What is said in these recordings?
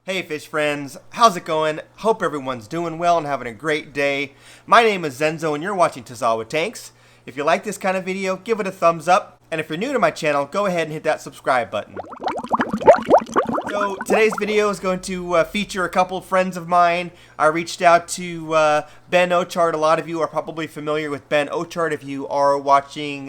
Hey fish friends, how's it going? Hope everyone's doing well and having a great day. My name is Zenzo and you're watching Tazawa Tanks. If you like this kind of video, give it a thumbs up. And if you're new to my channel, go ahead and hit that subscribe button. So today's video is going to feature a couple of friends of mine. I reached out to Ben Ochart. A lot of you are probably familiar with Ben Ochart if you are watching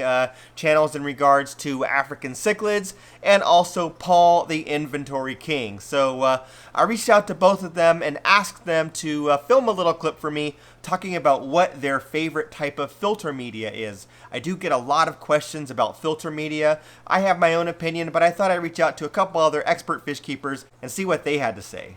channels in regards to African cichlids, and also Paul the Inventory King. So I reached out to both of them and asked them to film a little clip for me talking about what their favorite type of filter media is. I do get a lot of questions about filter media. I have my own opinion, but I thought I'd reach out to a couple other expert fish keepers and see what they had to say.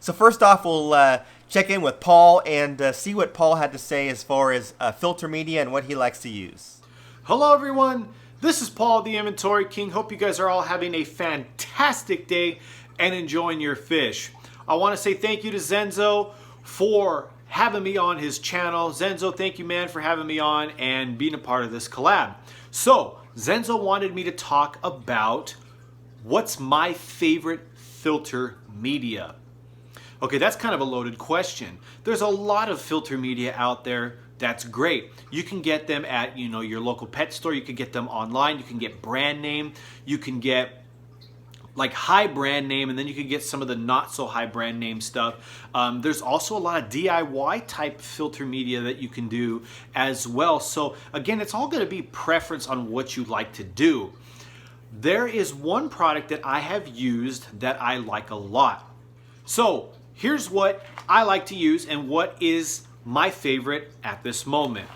So first off, we'll check in with Paul and see what Paul had to say as far as filter media and what he likes to use. Hello everyone, this is Paul the Inventory King. Hope you guys are all having a fantastic day and enjoying your fish. I want to say thank you to Zenzo for having me on his channel. Zenzo, thank you man for having me on and being a part of this collab. So Zenzo wanted me to talk about what's my favorite filter media. Okay, that's kind of a loaded question. There's a lot of filter media out there. That's great. You can get them at your local pet store. You can get them online. You can get brand name. You can get like high brand name, and then you can get some of the not so high brand name stuff. There's also a lot of DIY type filter media that you can do as well. So again, it's all going to be preference on what you like to do. There is one product that I have used that I like a lot. So here's what I like to use and what is my favorite at this moment.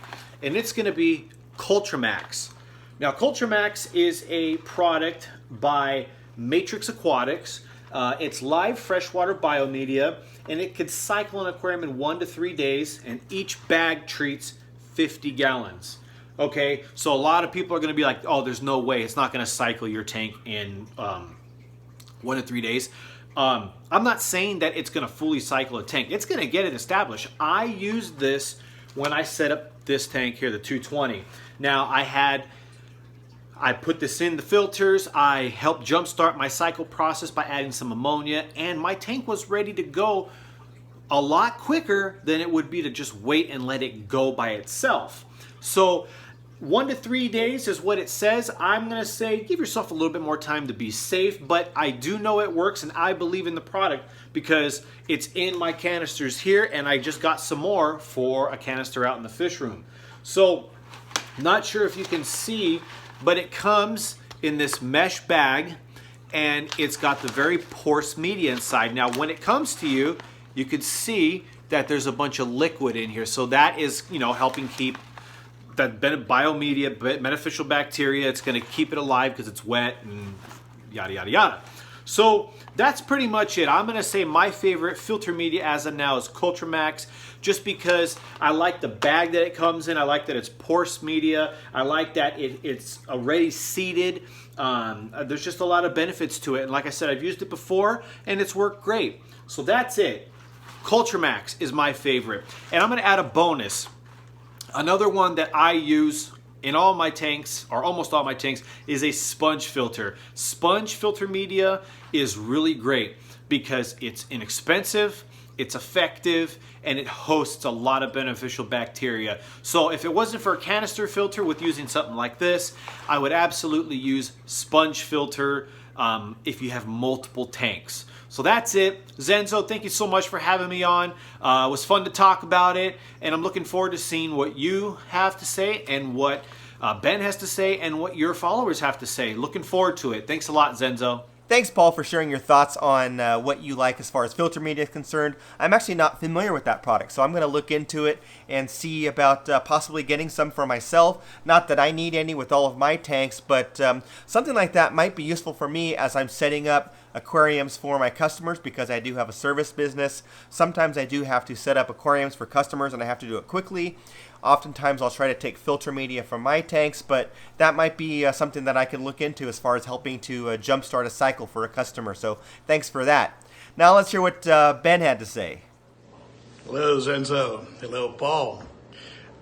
And it's going to be Cultramax. Now Cultramax is a product by Matrix Aquatics. It's live freshwater biomedia, and it could cycle an aquarium in 1 to 3 days, and each bag treats 50 gallons. Okay, so a lot of people are going to be like, oh, there's no way it's not going to cycle your tank in 1 to 3 days. I'm not saying that it's going to fully cycle a tank. It's going to get it established. I used this when I set up this tank here, the 220. Now I put this in the filters. I helped jumpstart my cycle process by adding some ammonia, and my tank was ready to go a lot quicker than it would be to just wait and let it go by itself. So 1 to 3 days is what it says. I'm gonna say give yourself a little bit more time to be safe, but I do know it works and I believe in the product because it's in my canisters here, and I just got some more for a canister out in the fish room. So not sure if you can see, but it comes in this mesh bag, and it's got the very porous media inside. Now when it comes to you, you can see that there's a bunch of liquid in here. So that is, helping keep that biomedia, beneficial bacteria. It's going to keep it alive because it's wet and yada, yada, yada. So that's pretty much it. I'm going to say my favorite filter media as of now is Cultramax, just because I like the bag that it comes in. I like that it's porous media. I like that it's already seeded. There's just a lot of benefits to it. And like I said, I've used it before and it's worked great. So that's it. Cultramax is my favorite. And I'm going to add a bonus. Another one that I use in all my tanks, or almost all my tanks, is a sponge filter. Sponge filter media is really great because it's inexpensive, it's effective, and it hosts a lot of beneficial bacteria. So if it wasn't for a canister filter with using something like this, I would absolutely use sponge filter if you have multiple tanks. So that's it. Zenzo, thank you so much for having me on. It was fun to talk about it, and I'm looking forward to seeing what you have to say and what Ben has to say and what your followers have to say. Looking forward to it. Thanks a lot, Zenzo. Thanks, Paul, for sharing your thoughts on what you like as far as filter media is concerned. I'm actually not familiar with that product, so I'm going to look into it and see about possibly getting some for myself. Not that I need any with all of my tanks, but something like that might be useful for me as I'm setting up aquariums for my customers, because I do have a service business. Sometimes I do have to set up aquariums for customers and I have to do it quickly. Oftentimes I'll try to take filter media from my tanks, but that might be something that I can look into as far as helping to jumpstart a cycle for a customer. So thanks for that. Now let's hear what Ben had to say. Hello Zenzo. Hello Paul.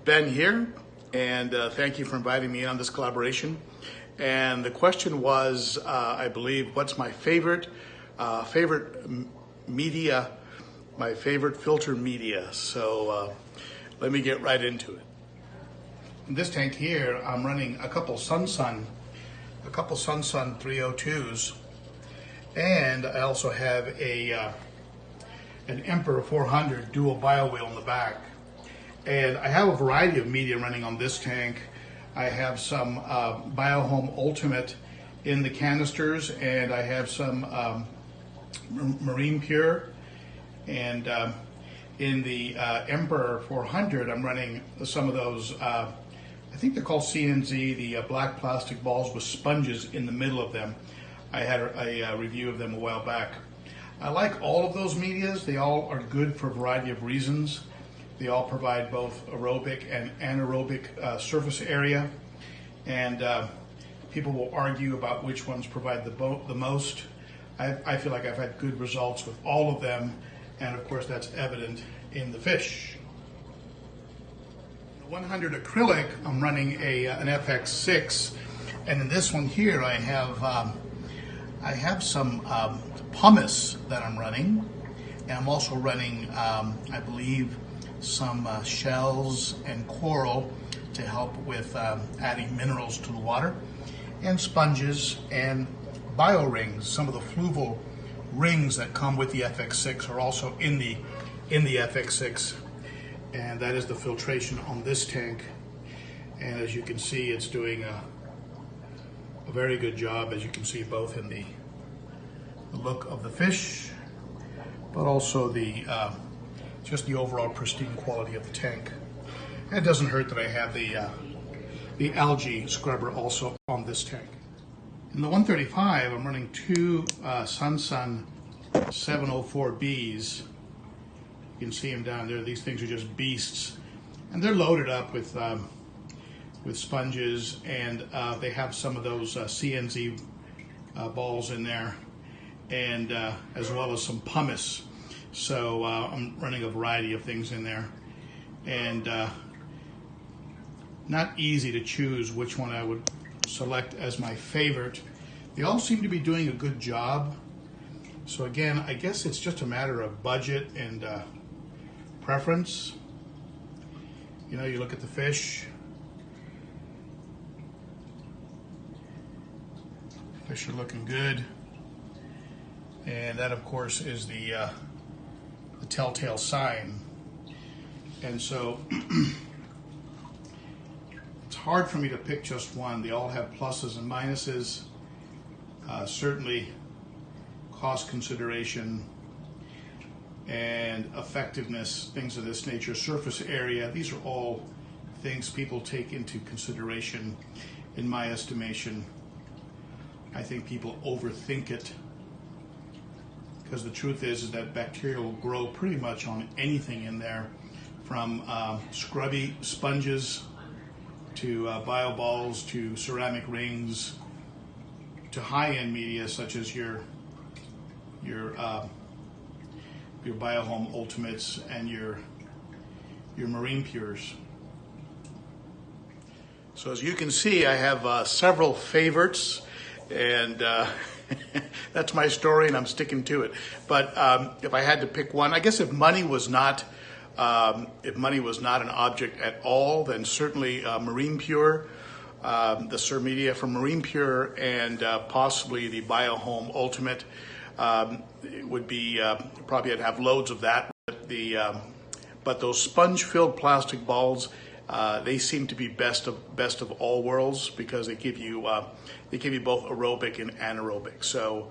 Ben here, and thank you for inviting me on this collaboration. And the question was, I believe, what's my favorite media, my favorite filter media. So let me get right into it. In this tank here, I'm running a couple Sun 302s, and I also have an Emperor 400 dual bio wheel in the back. And I have a variety of media running on this tank. I have some BioHome Ultimate in the canisters, and I have some Marine Pure. And in the Emperor 400, I'm running some of those, I think they're called CNZ, the black plastic balls with sponges in the middle of them. I had a review of them a while back. I like all of those medias. They all are good for a variety of reasons. They all provide both aerobic and anaerobic surface area, and people will argue about which ones provide the most. I feel like I've had good results with all of them, and of course that's evident in the fish. The 100 acrylic, I'm running an FX6, and in this one here I have some pumice that I'm running, and I'm also running, I believe, some shells and coral to help with adding minerals to the water, and sponges and bio rings. Some of the fluval rings that come with the FX6 are also in the FX6, and that is the filtration on this tank. And as you can see, it's doing a very good job, as you can see, both in the look of the fish, but also just the overall pristine quality of the tank. And it doesn't hurt that I have the Algae Scrubber also on this tank. In the 135, I'm running two Sun 704Bs. You can see them down there. These things are just beasts, and they're loaded up with sponges, and they have some of those CNZ balls in there, and as well as some pumice. So I'm running a variety of things in there, and not easy to choose which one I would select as my favorite. They all seem to be doing a good job. So again, I guess it's just a matter of budget and preference. You know, you look at the fish. Fish are looking good, and that of course is the telltale sign. And so it's hard for me to pick just one. They all have pluses and minuses. Certainly cost consideration and effectiveness, things of this nature, surface area, these are all things people take into consideration in my estimation. I think people overthink it, because the truth is that bacteria will grow pretty much on anything in there, from scrubby sponges to bio balls to ceramic rings to high-end media such as your BioHome Ultimates and your Marine Pures. So as you can see, I have several favorites, and that's my story, and I'm sticking to it. But if I had to pick one, I guess if money was not an object at all, then certainly Marine Pure, the Sur Media from Marine Pure, and possibly the BioHome Ultimate would be probably I'd have loads of that. But those sponge-filled plastic balls, they seem to be best of all worlds, because they give you both aerobic and anaerobic. So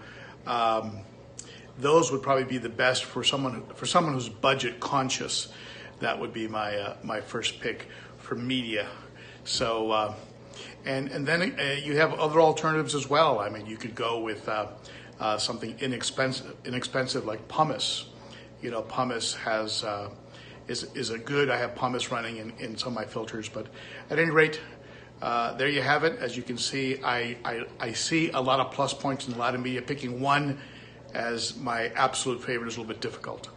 those would probably be the best for someone who's budget conscious. That would be my first pick for media. So and then you have other alternatives as well. I mean, you could go with something inexpensive like pumice. You know, pumice has is a good. I have pumice running in some of my filters, but at any rate, there you have it. As you can see, I see a lot of plus points in a lot of media. Picking one as my absolute favorite is a little bit difficult,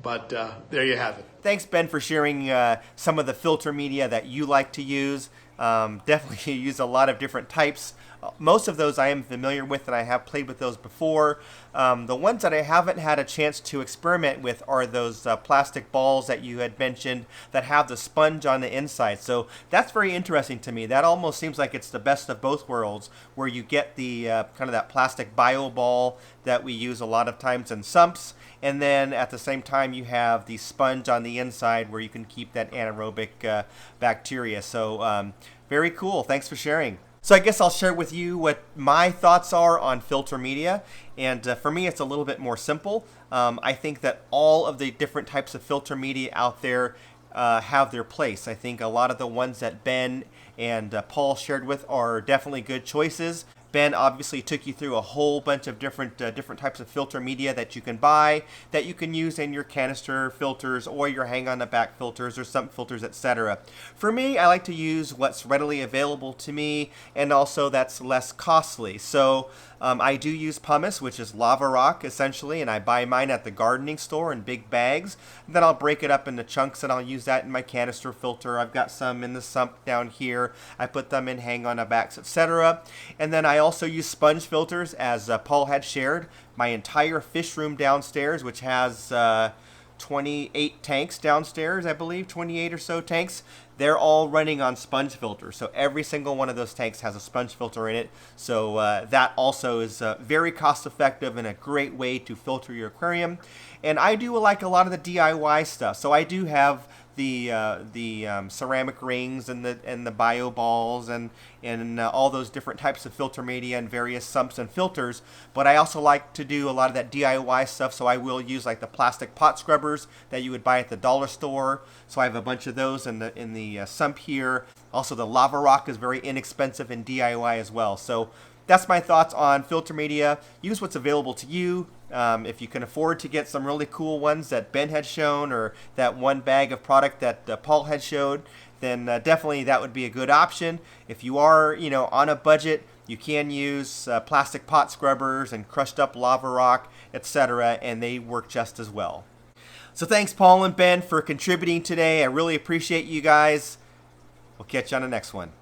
but there you have it. Thanks, Ben, for sharing some of the filter media that you like to use. Definitely use a lot of different types most of those I am familiar with and I have played with those before. The ones that I haven't had a chance to experiment with are those plastic balls that you had mentioned that have the sponge on the inside. So that's very interesting to me. That almost seems like it's the best of both worlds, where you get the kind of that plastic bio ball that we use a lot of times in sumps, and then at the same time you have the sponge on the inside where you can keep that anaerobic bacteria. So very cool. Thanks for sharing. So I guess I'll share with you what my thoughts are on filter media. And for me, it's a little bit more simple. I think that all of the different types of filter media out there have their place. I think a lot of the ones that Ben and Paul shared with are definitely good choices. Ben obviously took you through a whole bunch of different types of filter media that you can buy, that you can use in your canister filters or your hang-on-the-back filters or sump filters, etc. For me, I like to use what's readily available to me and also that's less costly. So I do use pumice, which is lava rock essentially, and I buy mine at the gardening store in big bags. Then I'll break it up into chunks and I'll use that in my canister filter. I've got some in the sump down here. I put them in hang-on-the-backs, etc. And then I also use sponge filters, as Paul had shared. My entire fish room downstairs, which has 28 tanks downstairs, I believe, 28 or so tanks, they're all running on sponge filters. So every single one of those tanks has a sponge filter in it. So that also is very cost effective and a great way to filter your aquarium. And I do like a lot of the DIY stuff. So I do have the ceramic rings and the bio balls and all those different types of filter media and various sumps and filters. But I also like to do a lot of that DIY stuff, so I will use like the plastic pot scrubbers that you would buy at the dollar store. So I have a bunch of those in the sump here. Also, the lava rock is very inexpensive in DIY as well. So that's my thoughts on filter media. Use what's available to you. If you can afford to get some really cool ones that Ben had shown, or that one bag of product that Paul had showed, then definitely that would be a good option. If you are, on a budget, you can use plastic pot scrubbers and crushed up lava rock, etc., and they work just as well. So thanks, Paul and Ben, for contributing today. I really appreciate you guys. We'll catch you on the next one.